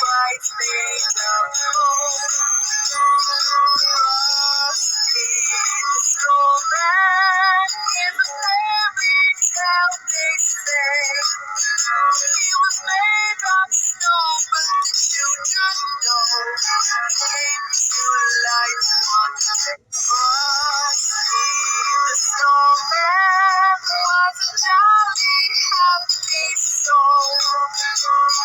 bright made of gold. Frosty the snowman is a fairy tale, they say. He was made of snow, but did you just know he came to life one day? Frosty the snowman was a jolly, happy soul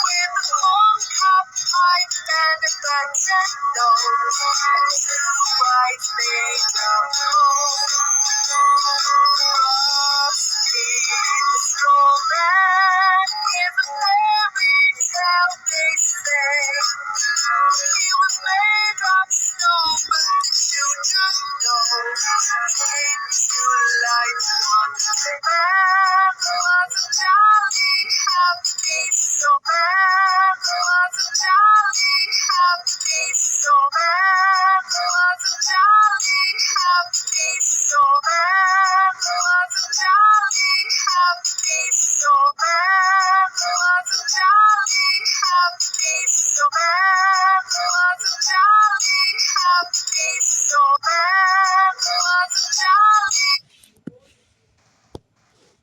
with a corn cob pipe and a battered nose and two bright made of gold. Frosty the snowman is a fairy tale, they say. He was made of snow, but did you just know he came to life one day? Man was a jolly, happy